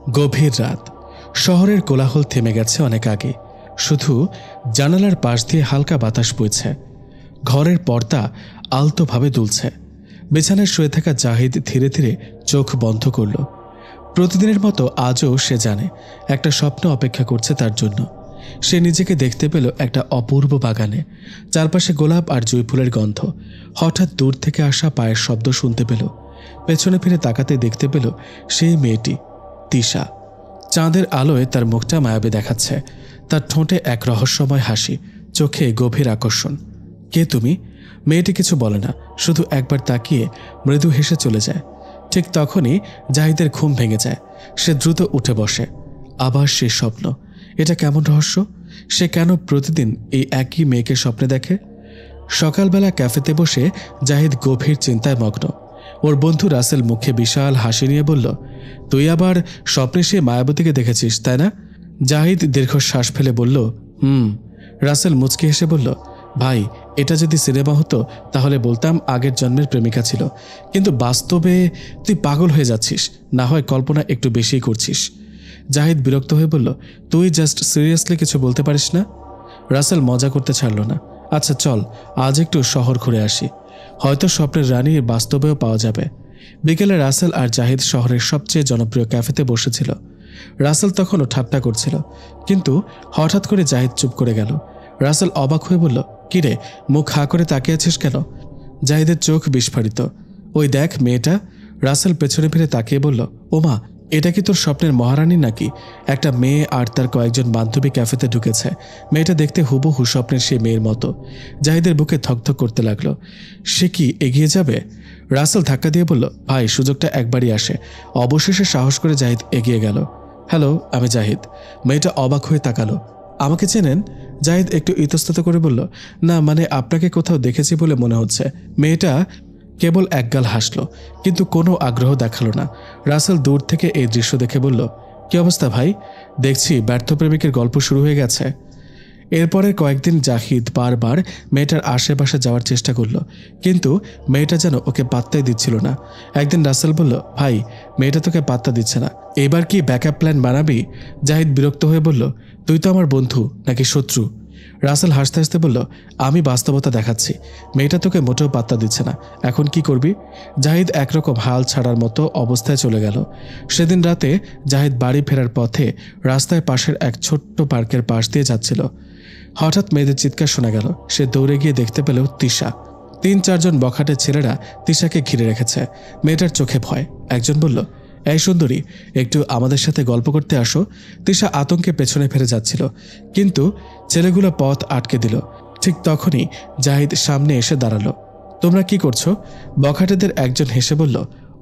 গভীর রাত। শহরের কোলাহল থেমে গেছে অনেক আগে। শুধু জানালার পাশ দিয়ে হালকা বাতাস বইছে। ঘরের পর্দা আলতোভাবে দুলছে। বিছানায় শুয়ে থাকা জাহিদ ধীরে ধীরে চোখ বন্ধ করল। প্রতিদিনের মতো আজও সে জানে একটা স্বপ্ন অপেক্ষা করছে তার জন্য। সে নিজেকে দেখতে পেল একটা অপূর্ব বাগানে, চারপাশে গোলাপ আর জুঁই গন্ধ। হঠাৎ দূর থেকে আসা পায়ের শব্দ শুনতে পেল। পেছনে ফিরে তাকাতে দেখতে পেল সেই মেয়েটি, তিশা। চাঁদের আলোয় তার মুখটা মায়াবী দেখাচ্ছে। তার ঠোঁটে এক রহস্যময় হাসি, চোখে গভীর আকর্ষণ। কে তুমি? মেয়েটি কিছু বলে না, শুধু একবার তাকিয়ে মৃদু হেসে চলে যায়। ঠিক তখনই জাহিদের ঘুম ভেঙে যায়। সে দ্রুত উঠে বসে। আবার সে স্বপ্ন। এটা কেমন রহস্য? সে কেন প্রতিদিন এই একই মেয়েকে স্বপ্নে দেখে? সকালবেলা ক্যাফেতে বসে জাহিদ গভীর চিন্তায় মগ্ন। ওর বন্ধু রাসেল মুখে বিশাল হাসি নিয়ে বলল, তুই আবার স্বপ্নে সে মায়াবতীকে দেখেছিস, তাই না? জাহিদ দীর্ঘশ্বাস ফেলে বলল, রাসেল মুচকি হেসে বলল, ভাই, এটা যদি সিনেমা হতো তাহলে বলতাম আগের জন্মের প্রেমিকা ছিল, কিন্তু বাস্তবে তুই পাগল হয়ে যাচ্ছিস, না হয় কল্পনা একটু বেশিই করছিস। জাহিদ বিরক্ত হয়ে বলল, তুই জাস্ট সিরিয়াসলি কিছু বলতে পারিস না? রাসেল মজা করতে ছাড়ল না। আচ্ছা চল, আজ একটু শহর ঘুরে আসি, হয়তো স্বপ্নের রানী বাস্তবেও পাওয়া যাবে। বিকেলে রাসেল আর জাহিদ শহরের সবচেয়ে জনপ্রিয় ক্যাফেতে বসেছিল। রাসেল তখনও ঠাট্টা করছিল, কিন্তু হঠাৎ করে জাহিদ চুপ করে গেল। রাসেল অবাক হয়ে বলল, কিরে, মুখ হা করে তাকিয়ে আছিস কেন? জাহিদের চোখ বিস্ফারিত। ওই দেখ মেয়েটা। রাসেল পেছনে ফিরে তাকিয়ে বলল, ওমা, এটা কি তোর স্বপ্নের মহারানী নাকি? একটা মেয়ে আর তার কয়েকজন বান্ধবী ক্যাফেতে ঢুকেছে। মেয়েটা দেখতে হুবহু স্বপ্নের সেই মেয়ের মতো। জাহিদের বুকে থকথক করতে লাগলো। সে কি এগিয়ে যাবে? রাসেল ধাক্কা দিয়ে বলল, ভাই, সুযোগটা একবারই আসে। অবশেষে সাহস করে জাহিদ এগিয়ে গেল। হ্যালো, আমি জাহিদ। মেয়েটা অবাক হয়ে তাকালো। আমাকে চেনেন? জাহিদ একটু ইতস্তত করে বলল, না, মানে আপনাকে কোথাও দেখেছি বলে মনে হচ্ছে। মেয়েটা কেবল একগাল হাসল, কিন্তু কোনো আগ্রহ দেখালো না। রাসেল দূর থেকে এই দৃশ্য দেখে বলল, কি অবস্থা ভাই? দেখছি ব্যর্থ প্রেমিকের গল্প শুরু হয়ে গেছে। এরপরে কয়েকদিন জাহিদ বারবার মেয়েটার আশেপাশে যাওয়ার চেষ্টা করলো, কিন্তু মেয়েটা যেন ওকে পাত্তাই দিচ্ছিল না। একদিন রাসেল বলল, ভাই, মেয়েটা তোকে পাত্তা দিচ্ছে না, এবার কি ব্যাকআপ প্ল্যান বানাবি? জাহিদ বিরক্ত হয়ে বলল, তুই তো আমার বন্ধু নাকি শত্রু? রাসেল হাসতে হাসতে বলল, আমি বাস্তবতা দেখাচ্ছি, মেয়েটা তোকে মোটেও পাত্তা দিচ্ছে না, এখন কি করবি? জাহিদ একরকম হাল ছাড়ার মতো অবস্থায় চলে গেল। সেদিন রাতে জাহিদ বাড়ি ফেরার পথে রাস্তায় পাশের এক ছোট্ট পার্কের পাশ দিয়ে যাচ্ছিল। হঠাৎ মেয়েদের চিৎকার শোনা গেল। সে দৌড়ে গিয়ে দেখতে পেল তিশা। ৩-৪ জন বখাটের ছেলেরা তিশাকে ঘিরে রেখেছে। মেয়েটার চোখে ভয়। একজন বলল, এই সুন্দরী, একটু আমাদের সাথে গল্প করতে আসো। তিশা আতঙ্কে পেছনে ফিরে যাচ্ছিল, কিন্তু ছেলেগুলো পথ আটকে দিল। ঠিক তখনই জাহিদ সামনে এসে দাঁড়ালো। তোমরা কি করছো? বখাটেদের একজন হেসে বলল,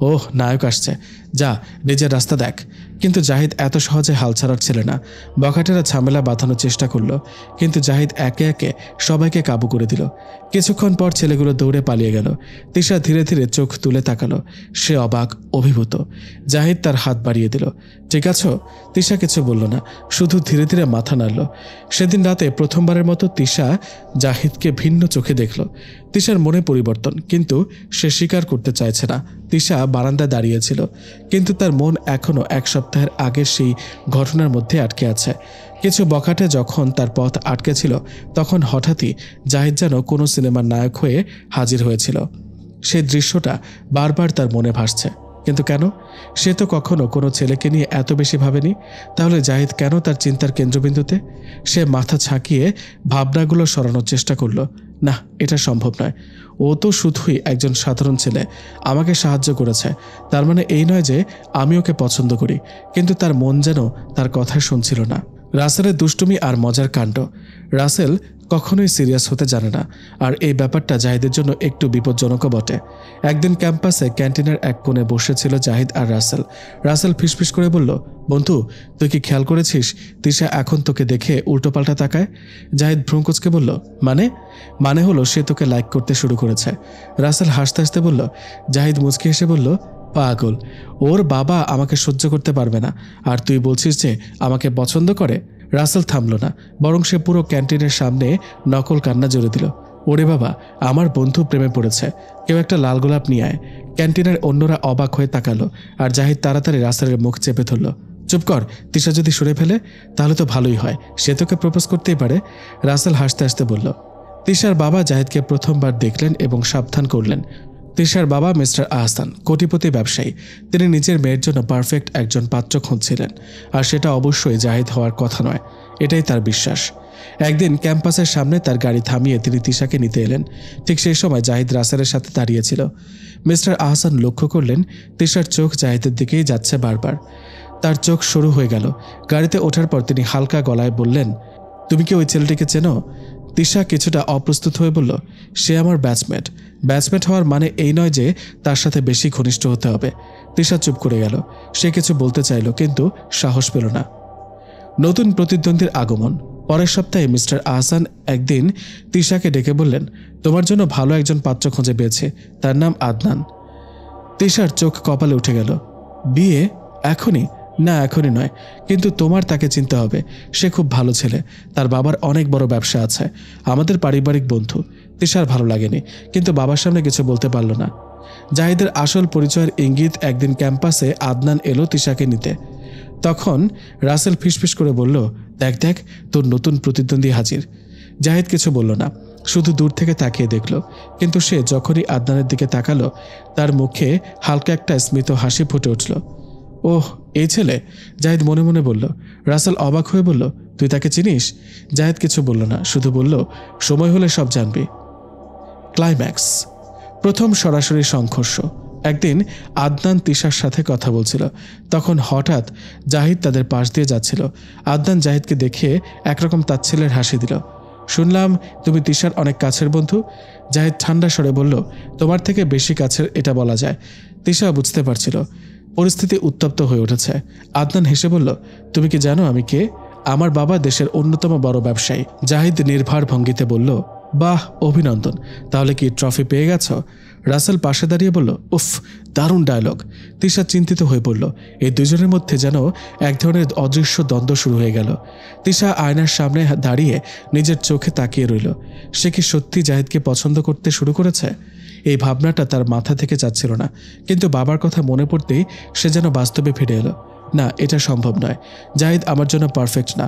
ওহ, নায়ক আসছে, যা নিজের রাস্তা দেখ। কিন্তু জাহিদ এত সহজে হাল ছাড়ার ছেলে না। বখাটেরা ঝামেলা বাঁধানোর চেষ্টা করলো, কিন্তু জাহিদ একে একে সবাইকে কাবু করে দিল। কিছুক্ষণ পর ছেলেগুলো দৌড়ে পালিয়ে গেল। তিশা ধীরে ধীরে চোখ তুলে তাকালো। সে অবাক, অভিভূত। জাহিদ তার হাত বাড়িয়ে দিল। ঠিক আছো? তিশা কিছু বলল না, শুধু ধীরে ধীরে মাথা নাড়ল। সেদিন রাতে প্রথমবারের মতো তিশা জাহিদকে ভিন্ন চোখে দেখল। তিশার মনে পরিবর্তন, কিন্তু সে স্বীকার করতে চাইছে না। তিশা বারান্দায় দাঁড়িয়েছিল, কিন্তু তার মন এখনও এক সপ্তাহের আগের সেই ঘটনার মধ্যে আটকে আছে। কিছু বখাটে যখন তার পথ আটকে ছিল, তখন হঠাৎই জাহিদ যেন কোনো সিনেমার নায়ক হয়ে হাজির হয়েছিল। সেই দৃশ্যটা বারবার তার মনে ভাসছে। কিন্তু কেন? সে তো কখনো কোনো ছেলেকে নিয়ে এত বেশি ভাবেনি। তাহলে জাহিদ কেন তার চিন্তার কেন্দ্রবিন্দুতে? সে মাথা ছাকিয়ে ভাবনাগুলো সরানোর চেষ্টা করল। না, এটা সম্ভব নয়। ও তো শুধুই একজন সাধারণ ছেলে, আমাকে সাহায্য করেছে। তার মানে এই নয় যে আমি ওকে পছন্দ করি। কিন্তু তার মন যেন তার কথা শুনছিল না। রাসেলের দুষ্টুমি আর মজার কাণ্ড। রাসেল কখনোই সিরিয়াস হতে জানে না, আর এই ব্যাপারটা জাহিদের জন্য একটু বিপজ্জনকও বটে। একদিন ক্যাম্পাসে ক্যান্টিনের এক কোণে বসেছিল জাহিদ আর রাসেল। রাসেল ফিসফিস করে বলল, বন্ধু, তুই কি খেয়াল করেছিস তিশা এখন তোকে দেখে উল্টোপাল্টা তাকায়? জাহিদ ভ্রুকুঁচকে বলল, মানে হলো সে তোকে লাইক করতে শুরু করেছে। রাসেল হাসতে হাসতে বলল। জাহিদ মুচকি হেসে বলল, পাগল, ওর বাবা আমাকে সহ্য করতে পারবে না, আর তুই বলছিস যে আমাকে পছন্দ করে? রাসেল থামল না, বরং সে পুরো ক্যান্টিনের সামনে নকল কান্না জুড়ে দিল। ওরে বাবা, আমার বন্ধু প্রেমে পড়েছে, কেউ একটা লাল গোলাপ নিয়ে আয়। ক্যান্টিনের অন্যরা অবাক হয়ে তাকালো, আর জাহিদ তাড়াতাড়ি রাসেলের মুখ চেপে ধরল। চুপ কর, তিশা যদি শুনে ফেলে তাহলে তো ভালোই হয়, সে তোকে প্রপোজ করতেই পারে। রাসেল হাসতে হাসতে বলল। তিশার বাবা জাহিদকে প্রথমবার দেখলেন এবং সাবধান করলেন। তিশার বাবা মিস্টার আহসান কোটিপতি ব্যবসায়ী। তিনি নিজের মেয়ের জন্য পারফেক্ট একজন পাত্র খুঁজছিলেন, আর সেটা অবশ্যই জাহিদ হওয়ার কথা নয়, এটাই তার বিশ্বাস। একদিন ক্যাম্পাসের সামনে তার গাড়ি থামিয়ে তিনি তিশাকে নিতে এলেন। ঠিক সেই সময় জাহিদ রাসেলের সাথে দাঁড়িয়েছিল। মিস্টার আহসান লক্ষ্য করলেন তিশার চোখ জাহিদের দিকেই যাচ্ছে বারবার। তার চোখ শুরু হয়ে গেল। গাড়িতে ওঠার পর তিনি হালকা গলায় বললেন, তুমি কি ওই ছেলেটিকে চেনো? তিশা কিছুটা অপ্রস্তুত হয়ে বলল, সে আমার ব্যাচমেট। ব্যাচমেট হওয়ার মানে এই নয় যে তার সাথে বেশি ঘনিষ্ঠ হতে হবে। তিশা চুপ করে গেল। সে কিছু বলতে চাইল, কিন্তু সাহস পেল না। নতুন প্রতিদ্বন্দ্বীর আগমন। পরের সপ্তাহে মিস্টার আহসান একদিন তিশাকে ডেকে বললেন, তোমার জন্য ভালো একজন পাত্র খুঁজে পেয়েছে, তার নাম আদনান। তিশার চোখ কপালে উঠে গেল। বিয়ে? এখনই? না, এখনই নয়, কিন্তু তোমার তাকে চিনতে হবে। সে খুব ভালো ছেলে, তার বাবার অনেক বড় ব্যবসা আছে, আমাদের পারিবারিক বন্ধু। তিশার ভালো লাগেনি, কিন্তু বাবার সামনে কিছু বলতে পারল না। জাহিদের আসল পরিচয়ের ইঙ্গিত একদিন ক্যাম্পাসে আদনান এলো তিশাকে নিতে। তখন রাসেল ফিসফিস করে বলল, দেখ দেখ, তোর নতুন প্রতিদ্বন্দ্বী হাজির। জাহিদ কিছু বলল না, শুধু দূর থেকে তাকিয়ে দেখল। কিন্তু সে যখনই আদনানের দিকে তাকালো, তার মুখে হালকা একটা স্মিত হাসি ফুটে উঠল। ওহ, এই ছেলে, জাহিদ মনে মনে বলল। রাসেল অবাক হয়ে বলল, তুই তাকে চিনিস? জাহিদ কিছু বলল না, শুধু বলল, সময় হলে সব জানবি। ক্লাইম্যাক্স। প্রথম সরাসরি সংঘর্ষ। একদিন আদনান তিশার সাথে কথা বলছিল, তখন হঠাৎ জাহিদ তাদের পাশ দিয়ে যাচ্ছিল। আদনান জাহিদকে দেখে একরকম তাচ্ছিল্যের হাসি দিল। শুনলাম তুমি তিশার অনেক কাছের বন্ধু? জাহিদ ঠান্ডা স্বরে বলল, তোমার থেকে বেশি কাছের এটা বলা যায়। তিশা বুঝতে পারছিল পরিস্থিতি উত্তপ্ত হয়ে উঠেছে। আদনান হেসে বলল, তুমি কি জানো আমি কে? আমার বাবা দেশের অন্যতম বড় ব্যবসায়ী। জাহিদ নির্ভর ভঙ্গিতে বলল, বাহ, অভিনন্দন, তাহলে কি ট্রফি পেয়ে গেছ? রাসেল পাশে দাঁড়িয়ে বলল, উফ, দারুণ ডায়লগ। তিশা চিন্তিত হয়ে পড়ল। এই দুজনের মধ্যে যেন এক ধরনের অদৃশ্য দ্বন্দ্ব শুরু হয়ে গেল। তিশা আয়নার সামনে দাঁড়িয়ে নিজের চোখে তাকিয়ে রইল। সে কি সত্যি জাহিদকে পছন্দ করতে শুরু করেছে? এই ভাবনাটা তার মাথা থেকে যাচ্ছিল না, কিন্তু বাবার কথা মনে পড়তেই সে যেন বাস্তবে ফিরে এলো। না, এটা সম্ভব নয়। জাহিদ আমার জন্য পারফেক্ট না।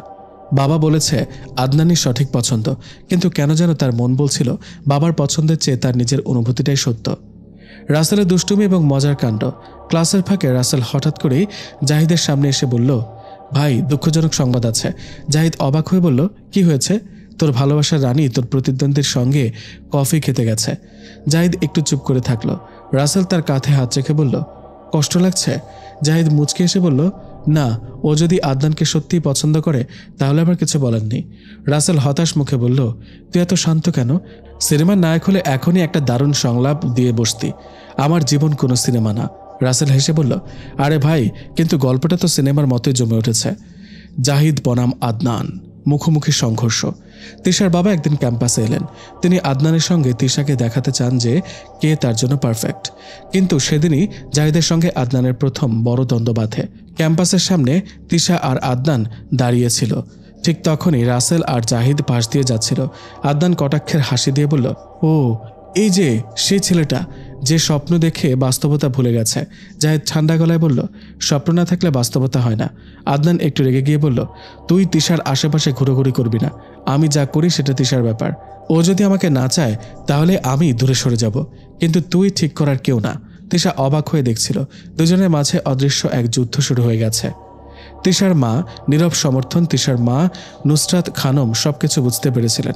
বাবা বলেছে আদনানই সঠিক পছন্দ, কিন্তু কেন যেন তার মন বলছিল বাবার পছন্দের চেয়ে তার নিজের অনুভূতিটাই সত্য। রাসেলের দুষ্টুমি এবং মজার কাণ্ড। ক্লাসের ফাঁকে রাসেল হঠাৎ করেই জাহিদের সামনে এসে বলল, ভাই, দুঃখজনক সংবাদ আছে। জাহিদ অবাক হয়ে বলল, কি হয়েছে? তোর ভালোবাসার রানী তোর প্রতিদ্বন্দ্বীর সঙ্গে কফি খেতে গেছে। জাহিদ একটু চুপ করে থাকলো। রাসেল তার কাঁধে হাত রেখে বলল, কষ্ট লাগছে? জাহিদ মুচকে এসে বলল, না, ও যদি আদনানকে সত্যিই পছন্দ করে তাহলে আবার কিছু বলার নেই। রাসেল হতাশ মুখে বলল, তুই এত শান্ত কেন? সিনেমার নায়ক হলে এখনই একটা দারুণ সংলাপ দিয়ে বসতি। আমার জীবন কোনো সিনেমা না। রাসেল হেসে বলল, আরে ভাই, কিন্তু গল্পটা তো সিনেমার মতোই জমে উঠেছে। জাহিদ বনাম আদনান, মুখোমুখি সংঘর্ষ। তিশার বাবা একদিন ক্যাম্পাসে এলেন। তিনি আদনানের সঙ্গে তিশাকে দেখাতে চান যে কে তার জন্য পারফেক্ট। কিন্তু সেদিনই জাহিদের সঙ্গে আদনানের প্রথম বড় দ্বন্দ্ব বাধে। ক্যাম্পাসের সামনে তিশা আর আদনান দাঁড়িয়েছিল। ঠিক তখনই রাসেল আর জাহিদ পাশ দিয়ে যাচ্ছিল। আদনান কটাক্ষের হাসি দিয়ে বলল, ও, এই যে সেই ছেলেটা যে স্বপ্ন দেখে বাস্তবতা ভুলে গেছে। জাহিদ ঠান্ডা গলায় বলল, স্বপ্ন না থাকলে বাস্তবতা হয় না। আদনান একটু রেগে গিয়ে বলল, তুই তিশার আশেপাশে ঘুরোঘুরি করবি না। আমি যা করি সেটা তিশার ব্যাপার। ও যদি আমাকে না চায় তাহলে আমি দূরে সরে যাব, কিন্তু তুই ঠিক করার কেউ না। তিশা অবাক হয়ে দেখছিল। দুজনের মাঝে অদৃশ্য এক যুদ্ধ শুরু হয়ে গেছে। তিশার মা নীরব সমর্থন। তিশার মা নুসরাত খানম সবকিছু বুঝতে পেরেছিলেন।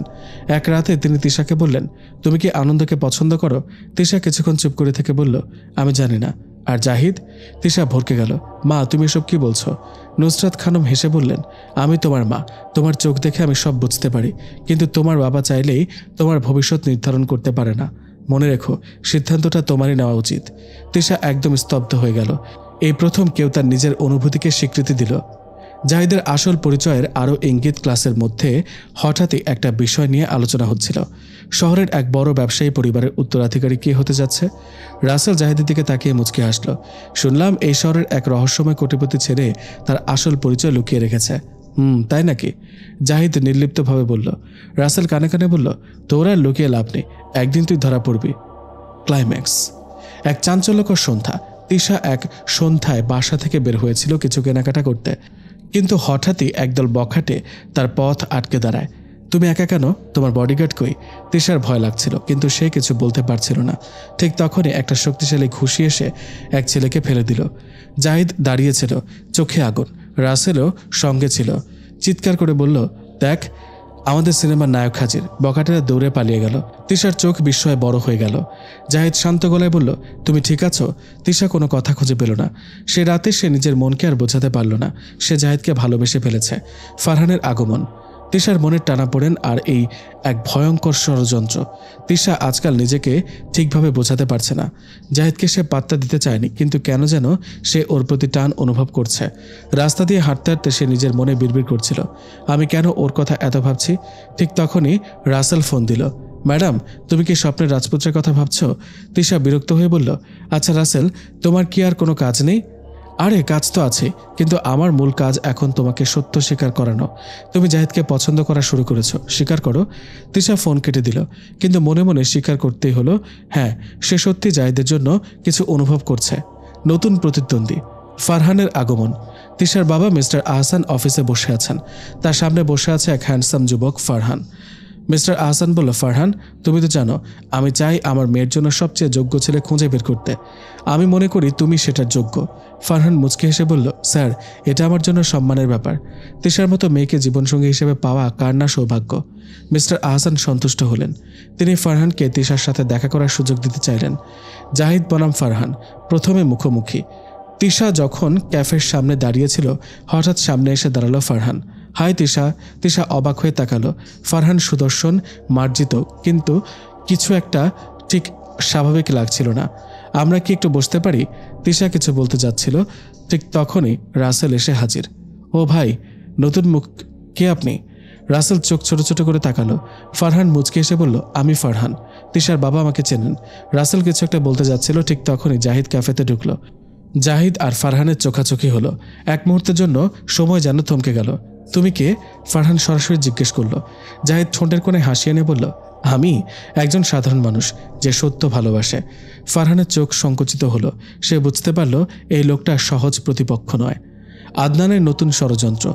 এক রাতে তিনি তিশাকে বললেন, তুমি কি আনন্দকে পছন্দ করো? তিশা কিছুক্ষণ চুপ করে থেকে বলল, আমি জানি না। আর জাহিদ? তিশা ভরকে গেল, মা, তুমি এসব কি বলছো? নুসরাত খানম হেসে বললেন, আমি তোমার মা, তোমার চোখ দেখে আমি সব বুঝতে পারি, কিন্তু তোমার বাবা চাইলেই তোমার ভবিষ্যৎ নির্ধারণ করতে পারে না। মনে রেখো, সিদ্ধান্তটা তোমারই নেওয়া উচিত। তিশা একদম স্তব্ধ হয়ে গেল। এই প্রথম কেউ তার নিজের অনুভূতিকে স্বীকৃতি দিল। জাহিদের আসল পরিচয়ের আরও ইঙ্গিত। ক্লাসের মধ্যে হঠাৎই একটা বিষয় নিয়ে আলোচনা হচ্ছিল। শহরের এক বড় ব্যবসায়ী পরিবারের উত্তরাধিকারী কে হতে যাচ্ছে? রাসেল জাহিদের দিকে তাকিয়ে মুচকে হাসল। শুনলাম এই শহরের এক রহস্যময় কোটিপতি ছেলে তার আসল পরিচয় লুকিয়ে রেখেছে। তাই নাকি? জাহিদ নির্লিপ্তভাবে বলল। রাসেল কানে কানে বলল, তোর আর লুকিয়ে লাভ নেই, একদিন তুই ধরা পড়বি। ক্লাইম্যাক্স। এক চাঞ্চল্যকর সন্ধ্যা। তিশা এক সন্ধ্যায় বাসা থেকে বের হয়েছিল কিছু কেনাকাটা করতে, কিন্তু হঠাৎই একদল বখাটে তার পথ আটকে দাঁড়ায়। তুমি একা কেন? তোমার বডিগার্ড কই? তিশার ভয় লাগছিল, কিন্তু সে কিছু বলতে পারছিল না। ঠিক তখনই একটা শক্তিশালী ঘুষি এসে এক ছেলেকে ফেলে দিল। জাহিদ দাঁড়িয়েছিল, চোখে আগুন। রাসেলও সঙ্গে ছিল। চিৎকার করে বলল, দেখ, আমাদের সিনেমার নায়ক হাজির। বখাটেরা দৌড়ে পালিয়ে গেল। তিশার চোখ বিস্ময়ে বড় হয়ে গেল। জাহিদ শান্ত গলায় বলল, তুমি ঠিক আছো? তিশা কোনো কথা খুঁজে পেল না। সে রাতে সে নিজের মনকে আর বোঝাতে পারল না। সে জাহিদকে ভালোবেসে ফেলেছে। ফারহানের আগমন, তিশার মনের টানাপোড়েন আর এই এক ভয়ঙ্কর ষড়যন্ত্র। তিশা আজকাল নিজেকে ঠিকভাবে বোঝাতে পারছে না। জাহিদকে সে পাত্তা দিতে চায়নি, কিন্তু কেন যেন সে ওর প্রতি টান অনুভব করছে। রাস্তা দিয়ে হাঁটতে হাঁটতে সে নিজের মনে বিড়বিড় করছিল, আমি কেন ওর কথা এত ভাবছি। ঠিক তখনই রাসেল ফোন দিল। ম্যাডাম, তুমি কি স্বপ্নের রাজপুত্রের কথা ভাবছ? তিশা বিরক্ত হয়ে বলল, আচ্ছা রাসেল, তোমার কি আর কোনো কাজ নেই? আরে কাজ তো আছে, কিন্তু আমার মূল কাজ এখন তোমাকে সত্য স্বীকার করানো। তুমি জাহিদকে পছন্দ করা শুরু করেছো, স্বীকার করো। তিশা ফোন কেটে দিল, কিন্তু মনে মনে স্বীকার করতেই হলো, হ্যাঁ, সে সত্যি জাহিদের জন্য কিছু অনুভব করছে। নতুন প্রতিদ্বন্দ্বী, ফারহানের আগমন। তিশার বাবা মিস্টার আহসান অফিসে বসে আছেন। তার সামনে বসে আছে এক হ্যান্ডসাম যুবক ফারহান। মিস্টার আহসান বলল, ফারহান, তুমি তো জানো আমি চাই আমার মেয়ের জন্য সবচেয়ে যোগ্য ছেলে খুঁজে বের করতে। আমি মনে করি তুমি সেটার যোগ্য। ফারহান মুচকি হেসে বলল, স্যার, এটা আমার জন্য সম্মানের ব্যাপার। তিশার মতো মেয়েকে জীবনসঙ্গী হিসেবে পাওয়া কার না সৌভাগ্য। মিস্টার আহসান সন্তুষ্ট হলেন। তিনি ফারহানকে তিশার সাথে দেখা করার সুযোগ দিতে চাইলেন। জাহিদ বনাম ফারহান প্রথমে মুখোমুখি। তিশা যখন ক্যাফের সামনে দাঁড়িয়েছিল, হঠাৎ সামনে এসে দাঁড়ালো ফারহান। হাই তিশা। তিশা অবাক হয়ে তাকালো। ফারহান সুদর্শন, মার্জিত, কিন্তু কিছু একটা ঠিক স্বাভাবিক লাগছিল না। আমরা কি একটু বসতে পারি? তিশা কিছু বলতে যাচ্ছিল, ঠিক তখনই রাসেল এসে হাজির। ও ভাই, নতুন মুখ, কে আপনি? রাসেল চোখ ছোট ছোট করে তাকালো। ফারহান মুচকে এসে বলল, আমি ফারহান। তিশার বাবা আমাকে চেনেন। রাসেল কিছু একটা বলতে যাচ্ছিল, ঠিক তখনই জাহিদ ক্যাফেতে ঢুকলো। জাহিদ আর ফারহানের চোখাচোখি হলো। এক মুহূর্তের জন্য সময় যেন থমকে গেল। তুমি কে? ফারহান সরাসরি জিজ্ঞেস করল। জাহিদ ঠোঁটের কোণে হাসি এনে বলল, আমি একজন সাধারণ মানুষ যে সত্য ভালোবাসে। ফারহানের চোখ সংকুচিত হলো। সে বুঝতে পারল এই লোকটা সহজ প্রতিপক্ষ নয়। আদনানের নতুন ষড়যন্ত্র।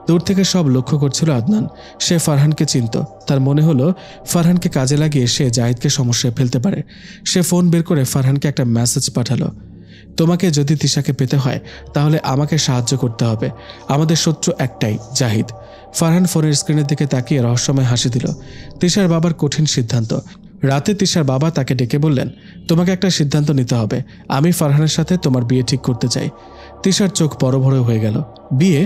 দূর থেকে সব লক্ষ্য করছিল আদনান। সে ফারহানকে চিনত। তার মনে হলো ফারহানকে কাজে লাগিয়ে সে জাহিদকে সমস্যায় ফেলতে পারে। সে ফোন বের করে ফারহানকে একটা মেসেজ পাঠালো, তোমাকে যদি তিশাকে পেতে হয় তাহলে আমাকে সাহায্য করতে হবে। আমাদের শত্রু একটাই, জাহিদ। ফারহান ফোনের স্ক্রিনের দিকে তাকিয়ে রহস্যময় হাসি দিল। তিশার বাবার কঠিন সিদ্ধান্ত। রাতে তিশার বাবা তাকে ডেকে বললেন, তোমাকে একটা সিদ্ধান্ত নিতে হবে। আমি ফারহানের সাথে তোমার বিয়ে ঠিক করতে চাই। তিশার চোখ বড় বড় হয়ে গেল। বিয়ে?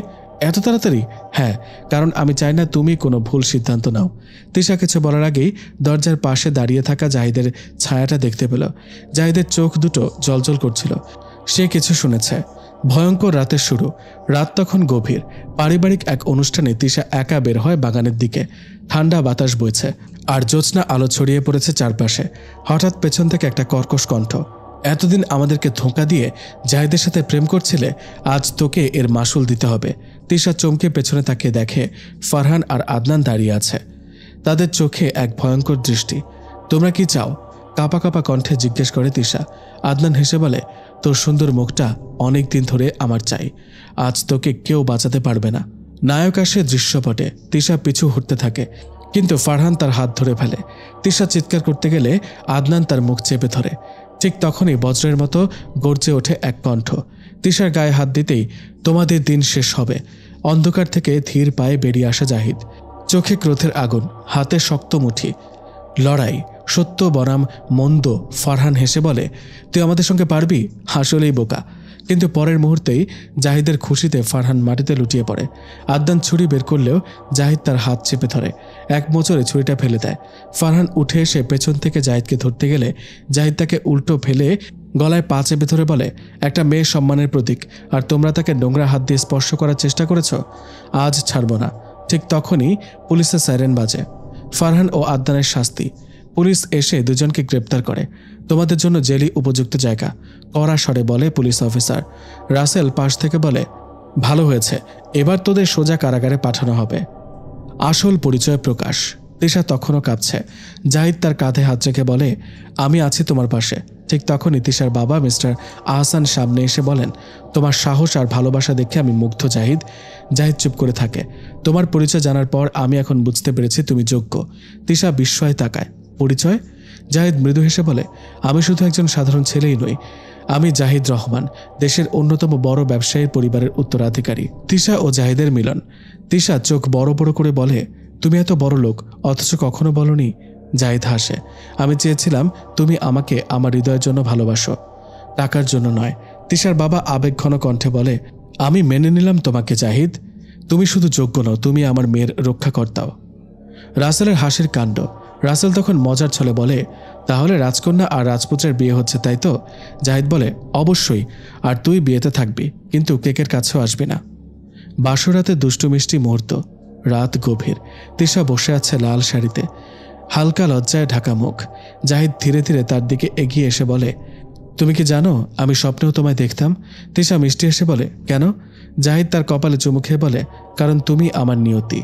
এত তাড়াতাড়ি? হ্যাঁ, কারণ আমি চাই না তুমি কোনো ভুল সিদ্ধান্ত নাও। তিশা কিছু বলার আগেই দরজার পাশে দাঁড়িয়ে থাকা জাহিদের ছায়াটা দেখতে পেল। জাহিদের চোখ দুটো জ্বলজ্বল করছিল। সে কিছু শুনেছে। ভয়ঙ্কর রাতের শুরু। রাত তখন গভীর। পারিবারিক এক অনুষ্ঠানে তিশা একা বের হয় বাগানের দিকে। ঠান্ডা বাতাস বইছে আর জ্যোৎস্না আলো ছড়িয়ে পড়েছে চারপাশে। হঠাৎ পেছন থেকে একটা কর্কশ কণ্ঠ, এতদিন আমাদেরকে ধোঁকা দিয়ে জাহিদের সাথে প্রেম করছিলে, আজ তোকে এর মাসুল দিতে হবে। তিশা চমকে পেছনে তাকিয়ে দেখে ফারহান আর আদনান দাঁড়িয়ে আছে। তাদের চোখে এক ভয়ঙ্কর দৃষ্টি। তোমরা কি চাও? কাঁপা কাঁপা কণ্ঠে জিজ্ঞেস করে তিশা। আদনান হেসে বলে, তোর সুন্দর মুখটা অনেক দিন ধরে আমার চাই। আজ তোকে কেউ বাঁচাতে পারবে না। নায়ক আসে দৃশ্যপটে। তিশা পিছু হটতে থাকে, কিন্তু ফারহান তার হাত ধরে ফেলে। তিশা চিৎকার করতে গেলে আদনান তার মুখ চেপে ধরে। ঠিক তখনই বজ্রের মতো গর্জে ওঠে এক কণ্ঠ। তিশার গায়ে হাত দিতেই, তোমাদের দিন শেষ হবে। অন্ধকার থেকে ধীর পায়ে বেরিয়ে আসে জাহিদ। চোখে ক্রোধের আগুন, হাতে শক্ত মুঠি। লড়াই, সত্য বনাম মন্দ। ফারহান হেসে বলে, তুই আমাদের সঙ্গে পারবি? আসলেই বোকা। কিন্তু পরের মুহূর্তেই জাহিদের খুশিতে ফারহান মাটিতে লুটিয়ে পড়ে। আদনান ছুরি বের করলেও জাহিদ তার হাত চেপে ধরে। এক মোচড়ে ছুরিটা ফেলে দেয়। ফারহান উঠে এসে পেছন থেকে জাহিদকে ধরতে গেলে জাহিদ তাকে উল্টো ফেলে গলায় পা চেপে ধরে বলে, একটা মেয়ে সম্মানের প্রতীক, আর তোমরা তাকে নোংরা হাত দিয়ে স্পর্শ করার চেষ্টা করেছ। আজ ছাড়ব না। ঠিক তখনই পুলিশের সাইরেন বাজে। ফারহান ও আদনানের শাস্তি। পুলিশ এসে দুজনকে গ্রেপ্তার করে। তোমাদের জন্য জেলই উপযুক্ত জায়গা, কড়া স্বরে বলে পুলিশ অফিসার। রাসেল পাশ থেকে বলে, ভালো হয়েছে, এবার তোদের সোজা কারাগারে পাঠানো হবে। আসল পরিচয় প্রকাশ। তিশা তখনও কাঁপছে। জাহিদ তার কাঁধে হাত রেখে বলে, আমি আছি তোমার পাশে। ঠিক তখনই তিশার বাবা মিস্টার আহসান সামনে এসে বলেন, তোমার সাহস আর ভালোবাসা দেখে আমি মুগ্ধ জাহিদ। জাহিদ চুপ করে থাকে। তোমার পরিচয় জানার পর আমি এখন বুঝতে পেরেছি তুমি যোগ্য। তিশা বিস্ময়ে তাকায়। পরিচয়? জাহিদ মৃদু হেসে বলে, আমি শুধু একজন সাধারণ ছেলেই নই, আমি জাহিদ রহমান, দেশের অন্যতম বড় ব্যবসায়ীর পরিবারের উত্তরাধিকারী। তিশা ও জাহিদের মিলন। তিশা চোখ বড় বড় করে বলে, তুমি এত বড় লোক অথচ কখনো বলনি। জাহিদ হাসে, আমি চেয়েছিলাম তুমি আমাকে আমার হৃদয়ের জন্য ভালোবাসো, টাকার জন্য নয়। তিশার বাবা আবেগঘন কণ্ঠে বলে, আমি মেনে নিলাম তোমাকে জাহিদ, তুমি শুধু যোগ্য নও, তুমি আমার মেয়ের রক্ষাকর্তাও। রাসেলের হাসির কাণ্ড। রাসেল তখন মজার ছলে বলে, তাহলে রাজকন্যা আর রাজপুত্রের বিয়ে হচ্ছে তাই তো? জাহিদ বলে, অবশ্যই, আর তুই বিয়েতে থাকবি, কিন্তু কেকের কাছেও আসবি না। বাসরাতে দুষ্টু মিষ্টি মুহূর্ত। রাত গভীর। তিশা বসে আছে লাল শাড়িতে, হালকা লজ্জায় ঢাকা মুখ। জাহিদ ধীরে ধীরে তার দিকে এগিয়ে এসে বলে, তুমি কি জানো আমি স্বপ্নেও তোমায় দেখতাম? তিশা মিষ্টি এসে বলে, কেন? জাহিদ তার কপালে চুমু খেয়ে বলে, কারণ তুমি আমার নিয়তি।